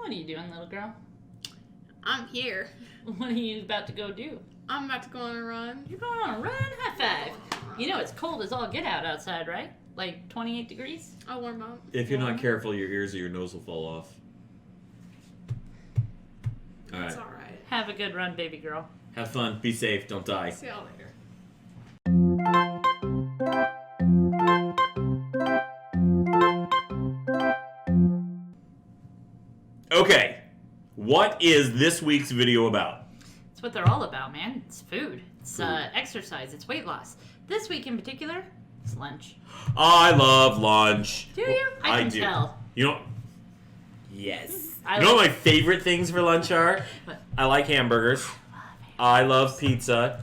What are you doing, little girl? I'm here. What are you about to go do? I'm about to go on a run. You're going on a run? High five. You know it's cold as all get out outside, right? Like 28 degrees? I'll warm up. If you're not careful, your ears or your nose will fall off. That's all right. Have a good run, baby girl. Have fun. Be safe. Don't die. See y'all later. Okay. What is this week's video about? It's what they're all about, man. It's food. It's exercise. It's weight loss. This week in particular, it's lunch. I love lunch. Do you? I can do. tell. You know? Yes. I You know what my favorite things for lunch are? What? I like hamburgers. I love pizza.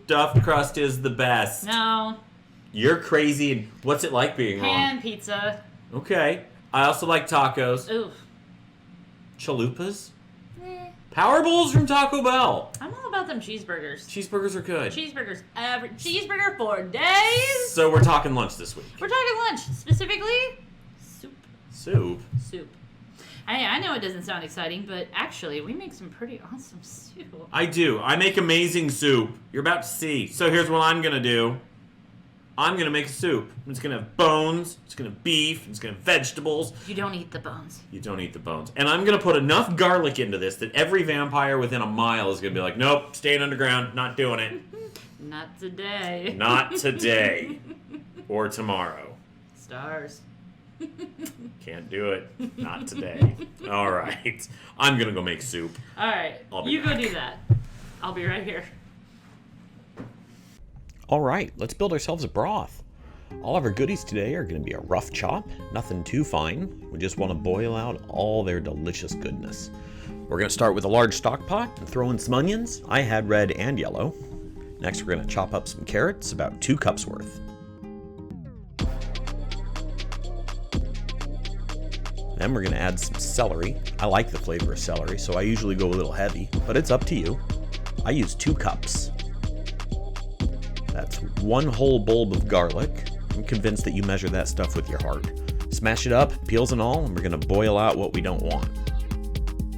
Stuffed crust is the best. No. You're crazy. And what's it like being wrong? Pan pizza. Okay. I also like tacos. Ooh. Chalupas. Power bowls from Taco Bell. I'm all about them cheeseburgers. Cheeseburgers are good. Cheeseburgers. Cheeseburger for days. So we're talking lunch this week. We're talking lunch. Specifically, soup. Soup? Soup. I know it doesn't sound exciting, but actually, we make some pretty awesome soup. I do. I make amazing soup. You're about to see. So here's what I'm going to do. I'm going to make a soup. It's going to have bones. It's going to have beef. It's going to have vegetables. You don't eat the bones. You don't eat the bones. And I'm going to put enough garlic into this that every vampire within a mile is going to be like, nope, staying underground, not doing it. Not today. Not today. Or tomorrow. Stars. Can't do it. Not today. All right. I'm going to go make soup. All right. You go do that. I'll be right here. All right, let's build ourselves a broth. All of our goodies today are going to be a rough chop, nothing too fine. We just want to boil out all their delicious goodness. We're going to start with a large stock pot and throw in some onions. I had red and yellow. Next, we're going to chop up some carrots, about 2 cups worth. Then we're going to add some celery. I like the flavor of celery, so I usually go a little heavy, but it's up to you. I use 2 cups. That's 1 whole bulb of garlic. I'm convinced that you measure that stuff with your heart. Smash it up, peels and all, and we're going to boil out what we don't want.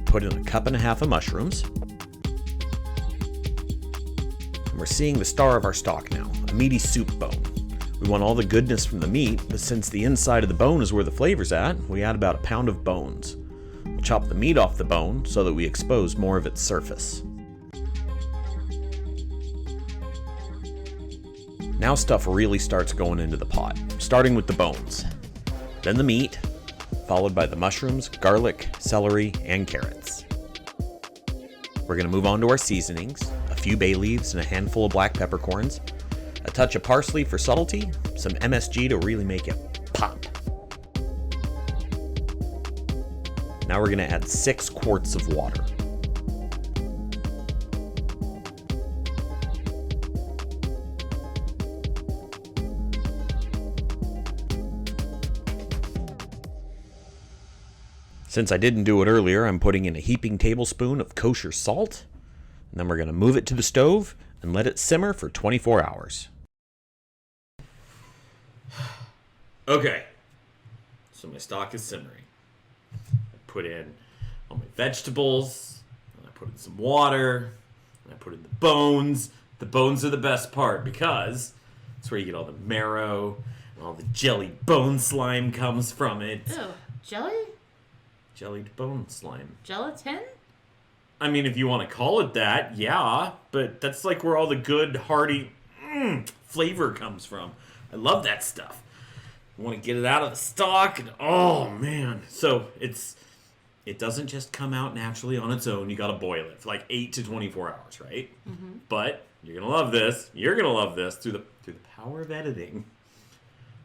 Put in 1.5 cups of mushrooms. And we're seeing the star of our stock now, a meaty soup bone. We want all the goodness from the meat, but since the inside of the bone is where the flavor's at, we add about 1 pound of bones. We'll chop the meat off the bone so that we expose more of its surface. Now stuff really starts going into the pot, starting with the bones, then the meat, followed by the mushrooms, garlic, celery, and carrots. We're going to move on to our seasonings, a few bay leaves and a handful of black peppercorns, a touch of parsley for subtlety, some MSG to really make it pop. Now we're going to add 6 quarts of water. Since I didn't do it earlier, I'm putting in a heaping tablespoon of kosher salt, and then we're going to move it to the stove and let it simmer for 24 hours. Okay. So my stock is simmering. I put in all my vegetables, and I put in some water, and I put in the bones. The bones are the best part because that's where you get all the marrow, and all the jelly bone slime comes from it. Ew. Jelly? Jellied bone slime. Gelatin? I mean, if you want to call it that, yeah. But that's like where all the good, hearty flavor comes from. I love that stuff. I want to get it out of the stock. And, oh, man. So it doesn't just come out naturally on its own. You got to boil it for like 8 to 24 hours, right? Mm-hmm. But you're going to love this. You're going to love this through the power of editing.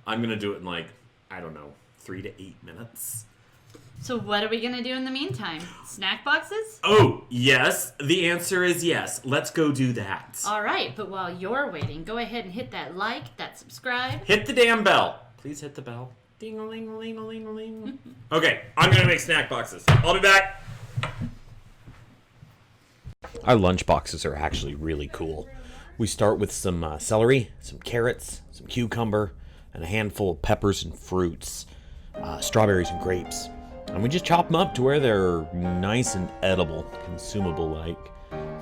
I'm going to do it in like, I don't know, 3 to 8 minutes. So what are we going to do in the meantime? Snack boxes? Oh, yes. The answer is yes. Let's go do that. All right, but while you're waiting, go ahead and hit that like, that subscribe. Hit the damn bell. Please hit the bell. Ding-a-ling-a-ling-a-ling-a-ling. Okay, I'm going to make snack boxes. I'll be back. Our lunch boxes are actually really cool. We start with some celery, some carrots, some cucumber, and a handful of peppers and fruits, strawberries and grapes. And we just chop them up to where they're nice and edible, consumable like.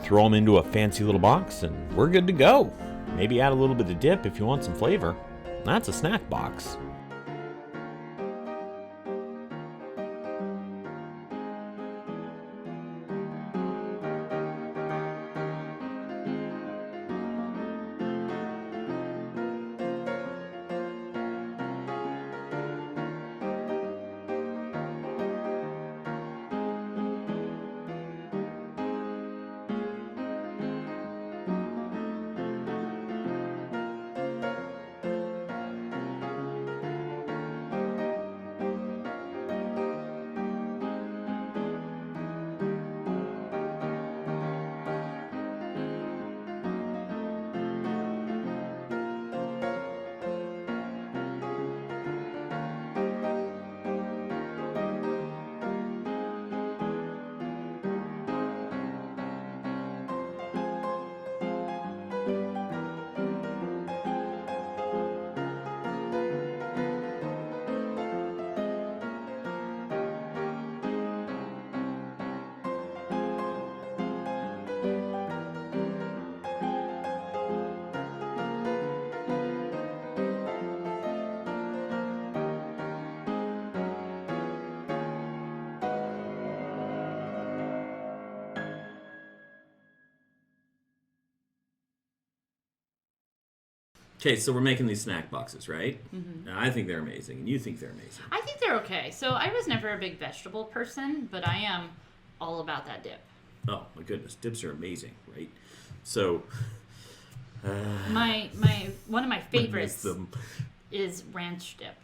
Throw them into a fancy little box and we're good to go. Maybe add a little bit of dip if you want some flavor. That's a snack box. Okay, so we're making these snack boxes, right? Mm-hmm. I think they're amazing, and you think they're amazing. I think they're okay. So I was never a big vegetable person, but I am all about that dip. Oh my goodness, dips are amazing, right? So my one of my favorites is ranch dip.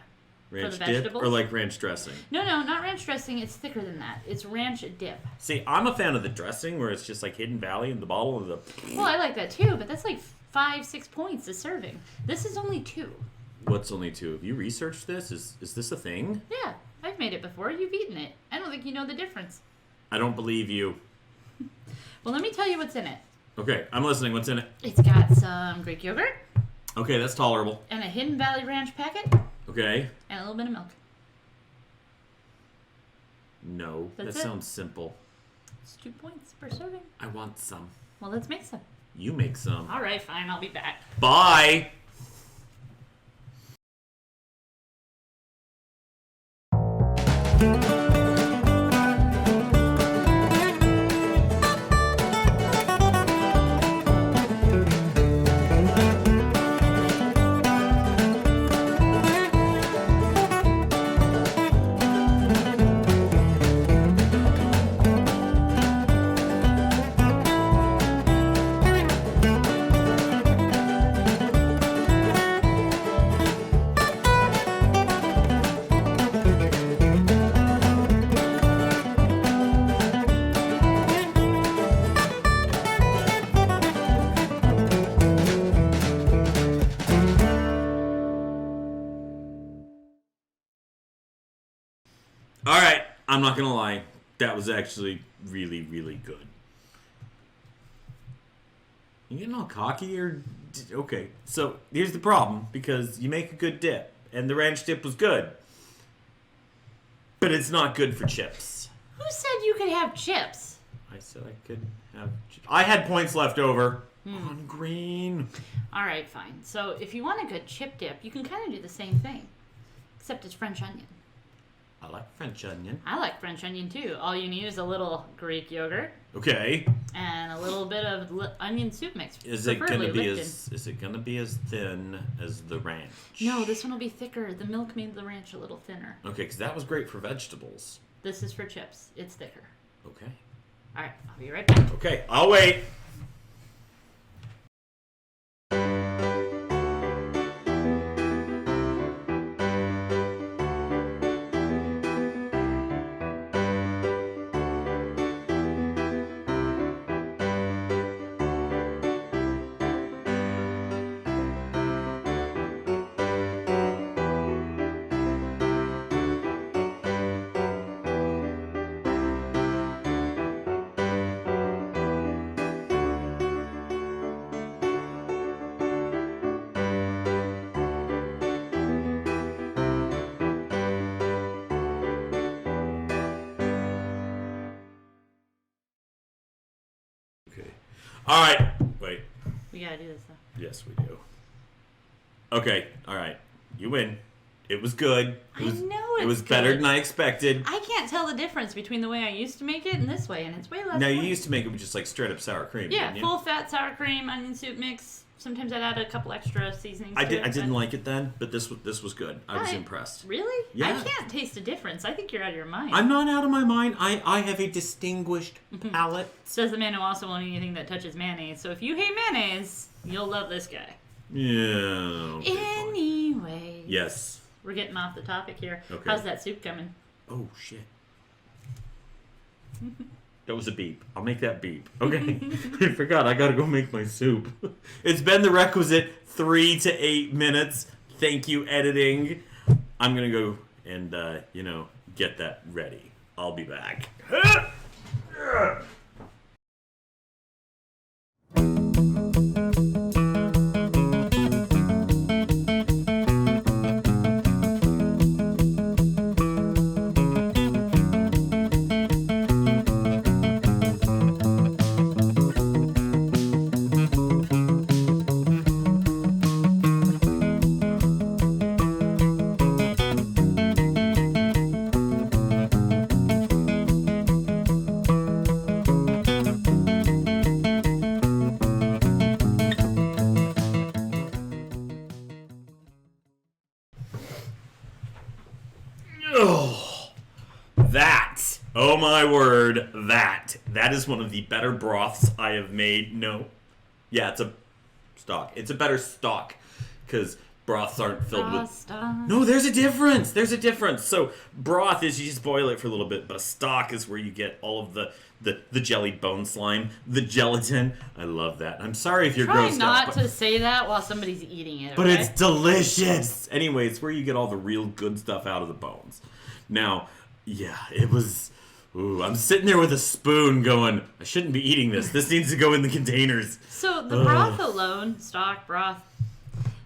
Ranch for the dip vegetables. or like ranch dressing? No, not ranch dressing. It's thicker than that. It's ranch dip. See, I'm a fan of the dressing where it's just like Hidden Valley in the bottle of the. Well, I like that too, but that's like 5-6 points a serving. This is only 2. What's only 2? Have you researched this? Is this a thing? Yeah, I've made it before. You've eaten it. I don't think you know the difference. I don't believe you. Well, let me tell you what's in it. Okay, I'm listening. What's in it? It's got some Greek yogurt. Okay, that's tolerable. And a Hidden Valley Ranch packet. Okay. And a little bit of milk. No, That's that it. sounds simple. It's 2 points per serving. I want some. Well, let's make some. You make some. All right, fine. I'll be back. Bye! All right, I'm not gonna lie. That was actually really, really good. You getting all cocky or... Okay, so here's the problem. Because you make a good dip, and the ranch dip was good. But it's not good for chips. Who said you could have chips? I said I could have chips. I had points left over. On green. All right, fine. So if you want a good chip dip, you can kind of do the same thing. Except it's French onion. I like French onion. I like French onion too. All you need is a little Greek yogurt Okay. and a little bit of onion soup mix. Is it preferably gonna be Lipton. is it gonna be as thin as the ranch? No, this one will be thicker. The milk made the ranch a little thinner. Okay, because that was great for vegetables. This is for chips. It's thicker. Okay. All right, I'll be right back. Okay, I'll wait. All right. Wait. We gotta do this though. Yes, we do. Okay. All right. You win. It was good. I know It was better good. than I expected. I can't tell the difference between the way I used to make it and this way, and it's way less. Now, you work. used to make it with just like straight up sour cream. Yeah, didn't you? full fat sour cream, onion soup mix. Sometimes I'd add a couple extra seasonings. I to it, didn't but- like it then, but this was good. I was impressed. Really? Yeah. I can't taste a difference. I think you're out of your mind. I'm not out of my mind. I have a distinguished palate. Says the man who also won't eat anything that touches mayonnaise. So if you hate mayonnaise, you'll love this guy. Yeah. okay, fine. Anyway. Yes. We're getting off the topic here. Okay. How's that soup coming? Oh shit. That was a beep. I'll make that beep. Okay. I forgot. I gotta go make my soup. It's been the requisite 3 to 8 minutes. Thank you, editing. I'm gonna go and get that ready. I'll be back. Oh my word, that is one of the better broths I have made. No. Yeah, it's a stock. It's a better stock because broths aren't filled with... No, there's a difference. There's a difference. So broth is you just boil it for a little bit, but a stock is where you get all of the jellied bone slime, the gelatin. I love that. I'm sorry if you're Try grossed not out. to say that while somebody's eating it, But okay? it's delicious. Anyway, it's where you get all the real good stuff out of the bones. Now, yeah, it was... Ooh, I'm sitting there with a spoon going, I shouldn't be eating this. This needs to go in the containers. So the broth alone, stock broth,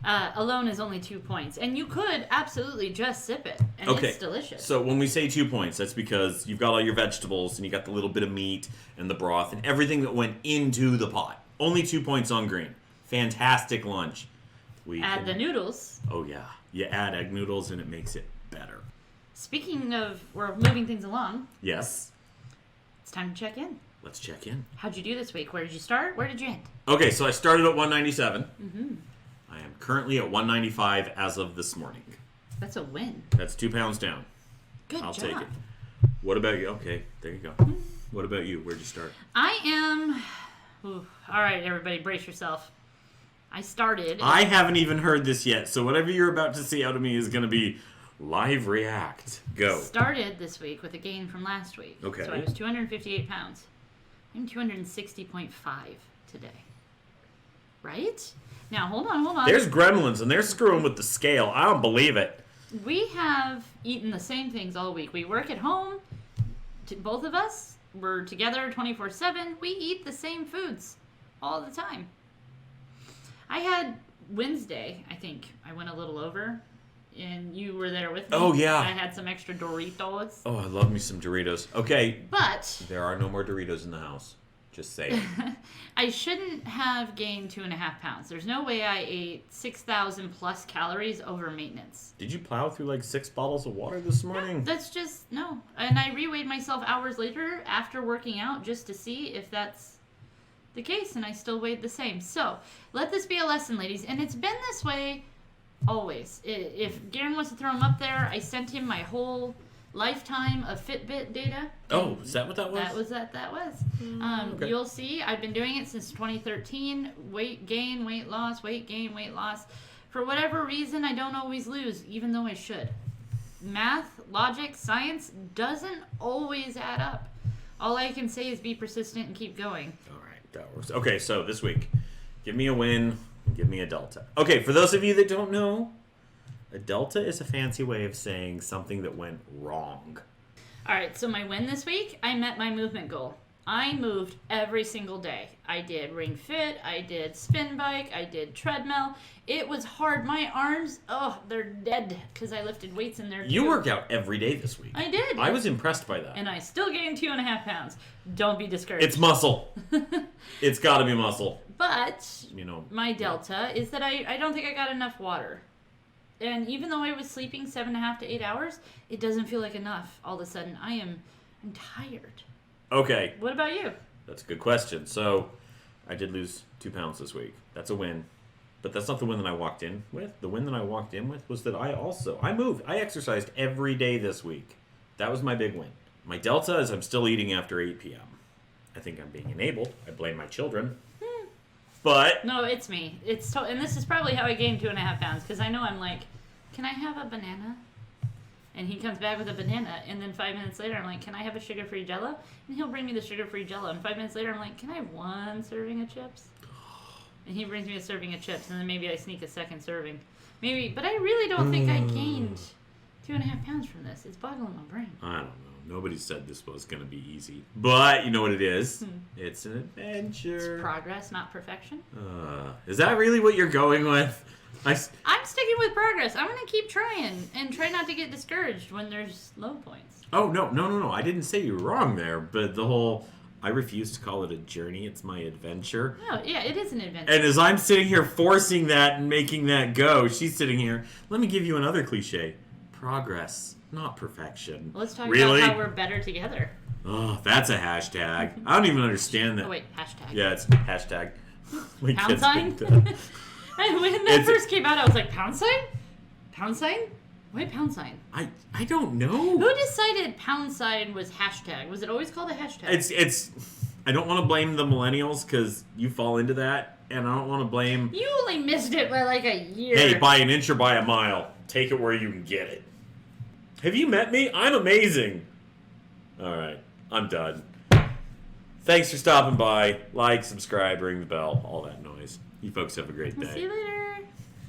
alone is only 2 points. And you could absolutely just sip it. And Okay. it's delicious. So when we say 2 points, that's because you've got all your vegetables and you got the little bit of meat and the broth and everything that went into the pot. Only 2 points on green. Fantastic lunch. Add the noodles. Oh, yeah. You add egg noodles and it makes it better. Speaking of, we're moving things along. Yes. It's time to check in. Let's check in. How'd you do this week? Where did you start? Where did you end? Okay, so I started at 197. Mm-hmm. I am currently at 195 as of this morning. That's a win. That's 2 pounds down. Good I'll job. take it. What about you? Okay, there you go. What about you? Where'd you start? I am... Ooh, all right, everybody, brace yourself. I started... I haven't even heard this yet, so whatever you're about to see out of me is going to be live react. Go. Started this week with a gain from last week. Okay. So I was 258 pounds. I'm 260.5 today. Right? Now, hold on. There's gremlins, and they're screwing with the scale. I don't believe it. We have eaten the same things all week. We work at home. Both of us. We're together 24/7. We eat the same foods all the time. I had Wednesday, I think. I went a little over. And you were there with me. Oh, yeah. I had some extra Doritos. Oh, I love me some Doritos. Okay, But there are no more Doritos in the house. Just say it. I shouldn't have gained 2.5 pounds. There's no way I ate 6,000 plus calories over maintenance. Did you plow through like 6 bottles of water this morning? That's just, no. And I reweighed myself hours later after working out just to see if that's the case, and I still weighed the same. So, let this be a lesson, ladies. And it's been this way always. If Garen wants to throw him up there, I sent him my whole lifetime of Fitbit data. Oh, is that what that was? That was. Okay. You'll see, I've been doing it since 2013. Weight gain, weight loss, weight gain, weight loss. For whatever reason, I don't always lose, even though I should. Math, logic, science doesn't always add up. All I can say is be persistent and keep going. All right, that works. Okay, so this week, give me a win, give me a delta. Okay, for those of you that don't know, a delta is a fancy way of saying something that went wrong. All right, so my win this week, I met my movement goal. I moved every single day. I did Ring Fit, I did spin bike, I did treadmill. It was hard. My arms, they're dead because I lifted weights in there too. You work out every day this week. I did. I was impressed by that. And I still gained 2.5 pounds. Don't be discouraged. It's muscle. It's got to be muscle. But You know. my delta is that I don't think I got enough water. And even though I was sleeping 7.5 to 8 hours, it doesn't feel like enough all of a sudden. I'm tired. Okay. What about you? That's a good question. So, I did lose 2 pounds this week. That's a win. But that's not the win that I walked in with. The win that I walked in with was that I moved. I exercised every day this week. That was my big win. My delta is I'm still eating after 8 p.m. I think I'm being enabled. I blame my children. But No, it's me. And this is probably how I gained 2.5 pounds because I know I'm like, can I have a banana? And he comes back with a banana, and then 5 minutes later, I'm like, can I have a sugar-free Jell-O? And he'll bring me the sugar-free Jell-O, and 5 minutes later, I'm like, can I have one serving of chips? And he brings me a serving of chips, and then maybe I sneak a second serving. Maybe, but I really don't think I gained 2.5 pounds from this. It's boggling my brain. I don't know. Nobody said this was going to be easy. But you know what it is? It's an adventure. It's progress, not perfection. Is that really what you're going with? I'm sticking with progress. I'm going to keep trying and try not to get discouraged when there's low points. Oh, no. I didn't say you were wrong there, but the whole, I refuse to call it a journey, it's my adventure. No, yeah, it is an adventure. And as I'm sitting here forcing that and making that go, she's sitting here, let me give you another cliche. Progress, not perfection. Let's talk really? about how we're better together. Oh, that's a hashtag. I don't even understand that. Oh, wait, hashtag. Yeah, it's hashtag. My Pound kids sign? think that. When that first came out, I was like, pound sign? Pound sign? Why pound sign? I don't know. Who decided pound sign was hashtag? Was it always called a hashtag? It's I don't want to blame the millennials because you fall into that, and I don't want to blame. You only missed it by like a year. Hey, by an inch or by a mile, take it where you can get it. Have you met me? I'm amazing. All right, I'm done. Thanks for stopping by. Like, subscribe, ring the bell, all that noise. You folks have a great day. See you later.